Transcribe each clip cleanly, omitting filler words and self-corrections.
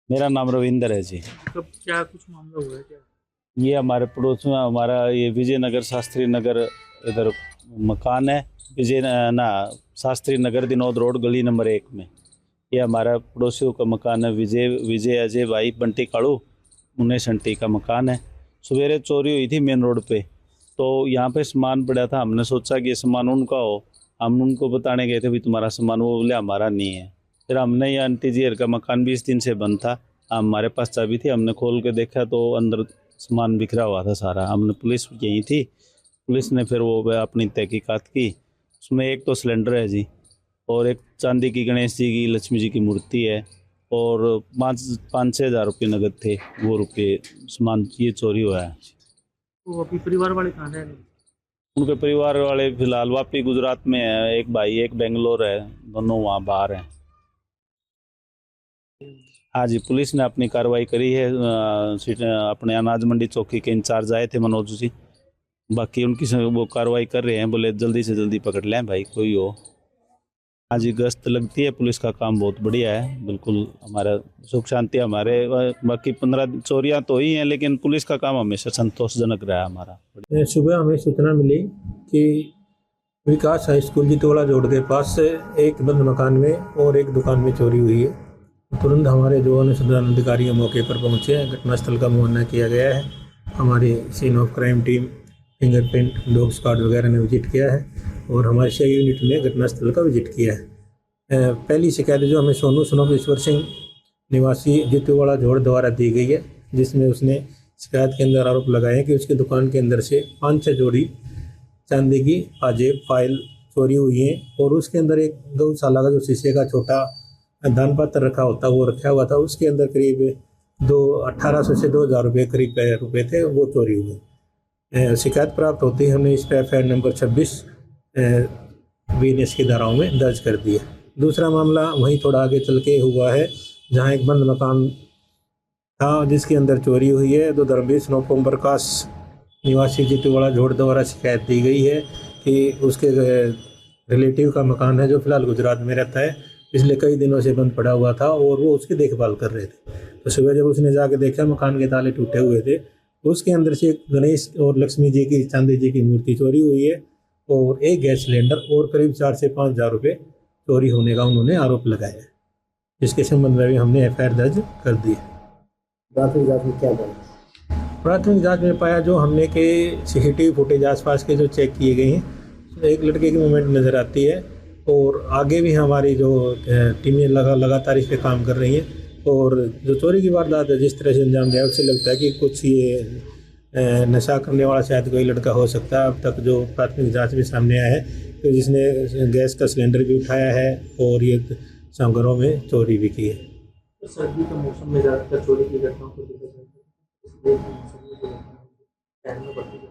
मेरा नाम रविंदर है जी। कब क्या कुछ मामला हुआ है क्या? ये हमारे पड़ोस में हमारा ये विजयनगर शास्त्री नगर इधर मकान है। विजय ना शास्त्री नगर दिनोद रोड गली नंबर 1 में। ये हमारा पड़ोसियों का मकान है। विजय विजय अजय भाई बंटी काड़ू उन्नीस अंटी का मकान है। सवेरे चोरी हुई थी मेन रोड पे, तो यहाँ पे सामान पड़ा था। हमने सोचा कि ये सामान उनका हो। हम उनको बताने गए थे भी तुम्हारा सामान, वो बोले हमारा नहीं है। फिर हमने ये आंटी जी का मकान 20 दिन से बंद था। हमारे पास चाबी थी, हमने खोल के देखा तो अंदर सामान बिखरा हुआ था सारा। हमने पुलिस यहीं थी, पुलिस ने फिर वो अपनी तहकीकात की। उसमें एक तो सिलेंडर है जी, और एक चांदी की गणेश जी की लक्ष्मी जी की मूर्ति है, और 5-6 हज़ार रुपये नगद थे। वो रुपये सामान ये चोरी हुआ है। तो अभी परिवार वाले कहाँ रह रहे हैं? उनके परिवार वाले फिलहाल वापी गुजरात में है। एक भाई एक बेंगलोर है, दोनों वहाँ बाहर हैं। हाँ जी, पुलिस ने अपनी कार्रवाई करी है। अपने अनाज मंडी चौकी के इंचार्ज आए थे मनोज जी, बाकी उनकी वो कार्रवाई कर रहे हैं। बोले जल्दी से जल्दी पकड़ लें भाई कोई हो। हाँ जी, गश्त लगती है, पुलिस का काम बहुत बढ़िया है। बिल्कुल हमारा सुख शांति हमारे बाकी 15 चोरियाँ तो ही हैं, लेकिन पुलिस का काम हमेशा संतोषजनक रहा है हमारा। सुबह हमें सूचना मिली कि विकास हाई स्कूल जितवाड़ा जोड़ के पास से एक बंद मकान में और एक दुकान में चोरी हुई है। तुरंत हमारे जो अनुसंधान अधिकारी मौके पर पहुंचे हैं। घटनास्थल का मुआयना किया गया है। हमारी scene of crime team, fingerprint, dog squad वगैरह ने विजिट किया है, और हमारे शे यूनिट ने घटनास्थल का विजिट किया है। पहली शिकायत जो हमें सोनू सनोफ ईश्वर सिंह निवासी जितवाड़ा जोड़ द्वारा दी गई है, जिसमें उसने शिकायत के अंदर आरोप लगाए कि उसकी दुकान के अंदर से 5-6 जोड़ी चांदी की पाजेब फाइल चोरी हुई है, और उसके अंदर एक गौशाला का जो शीशे का छोटा दान पात्र रखा होता वो रखा हुआ था। उसके अंदर करीब 1800 से 2000 रुपये करीब रुपये थे, वो चोरी हुए। शिकायत प्राप्त होती है, हमने इस पर एफ नंबर 26 बीएनएस की धाराओं में दर्ज कर दिया। दूसरा मामला वहीं थोड़ा आगे चल के हुआ है, जहाँ एक बंद मकान था जिसके अंदर चोरी हुई है। तो धर्मवीर स्नोफ ओम प्रकाश निवासी जितवाड़ा जोड़ द्वारा शिकायत दी गई है कि उसके रिलेटिव का मकान है जो फिलहाल गुजरात में रहता है, पिछले कई दिनों से बंद पड़ा हुआ था और वो उसकी देखभाल कर रहे थे। तो सुबह जब उसने जाके देखा मकान के ताले टूटे हुए थे, तो उसके अंदर से एक गणेश और लक्ष्मी जी की चांदी जी की मूर्ति चोरी हुई है, और एक गैस सिलेंडर और करीब 4 से 5 हज़ार रुपये चोरी होने का उन्होंने आरोप लगाया है, जिसके संबंध में भी हमने एफआईआर दर्ज कर दी है। प्राथमिक जांच में क्या पाया? प्राथमिक जांच में पाया जो हमने के सीसीटीवी फुटेज आसपास के जो चेक किए गए हैं, एक लड़के की मूवमेंट नज़र आती है, और आगे भी हमारी जो टीमें लगातार इस पे काम कर रही हैं। और जो चोरी की वारदात है जिस तरह से अंजाम दिया, उससे लगता है कि कुछ ये नशा करने वाला शायद कोई लड़का हो सकता है। अब तक जो प्राथमिक जांच में सामने आया है तो जिसने गैस का सिलेंडर भी उठाया है और ये घरों में चोरी भी की है। तो सर्दी के मौसम में ज़्यादातर चोरी की घटनाओं को देखा जाता है।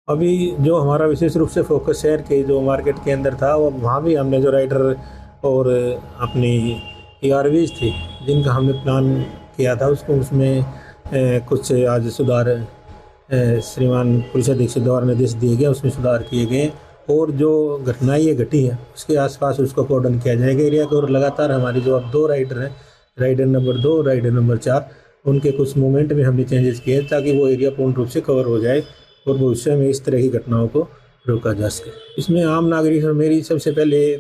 अभी जो हमारा विशेष रूप से फोकस शहर के जो मार्केट के अंदर था, वो वहाँ भी हमने जो राइडर और अपनी ERVs थी जिनका हमने प्लान किया था, उसको उसमें कुछ आज सुधार श्रीमान पुलिस अधीक्षक द्वारा निर्देश दिए गए, उसमें सुधार किए गए। और जो घटनाएं ये घटी है उसके आसपास उसको कोर्डन किया जाएगा एरिया को। और लगातार हमारी जो अब 2 राइडर हैं, राइडर नंबर 2, राइडर नंबर 4, उनके कुछ मूवमेंट में हमने चेंजेस किए ताकि वो एरिया पूर्ण रूप से कवर हो जाए और भविष्य में इस तरह की घटनाओं को रोका जा सके। इसमें आम नागरिक और मेरी सबसे पहले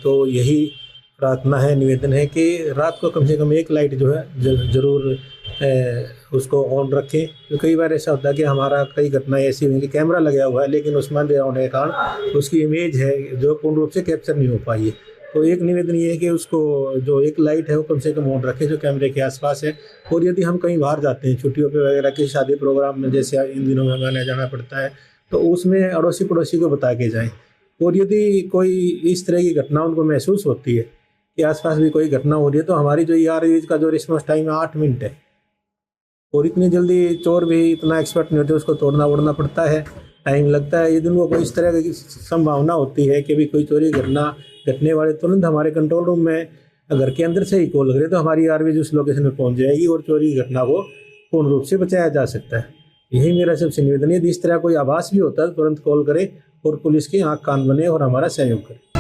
तो यही प्रार्थना है, निवेदन है कि रात को कम से कम एक लाइट जो है ज़रूर उसको ऑन रखें। तो कई बार ऐसा होता है कि हमारा कई घटनाएं ऐसी हुई कि कैमरा लगा हुआ है लेकिन उसमें अंधेरा होने के कारण उसकी इमेज है जो पूर्ण रूप से कैप्चर नहीं हो पाई है। तो एक निवेदन ये है कि उसको जो एक लाइट है वो कम से कम ऑन रखें जो कैमरे के आसपास है। और यदि हम कहीं बाहर जाते हैं छुट्टियों पे वगैरह किसी शादी प्रोग्राम में, जैसे इन दिनों में हमें जाना पड़ता है, तो उसमें अड़ोसी पड़ोसी को बता के जाएं। और यदि कोई इस तरह की घटना उनको महसूस होती है कि आसपास भी कोई घटना हो रही है, तो हमारी जो ERVs का जो रिस्पॉन्स टाइम है 8 मिनट है, और इतनी जल्दी चोर भी इतना एक्सपर्ट नहीं होते, उसको तोड़ना वोड़ना पड़ता है, टाइम लगता है। यदि उनको कोई इस तरह की संभावना होती है कि भी कोई चोरी घटना घटने वाले, तुरंत हमारे कंट्रोल रूम में घर के अंदर से ही कॉल करे तो हमारी ERVs उस लोकेशन में पहुंच जाएगी और चोरी की घटना को पूर्ण रूप से बचाया जा सकता है। यही मेरा सबसे निवेदन है। यदि इस तरह कोई आभास भी होता है तुरंत कॉल करे और पुलिस की आंख कान बने और हमारा सहयोग करे।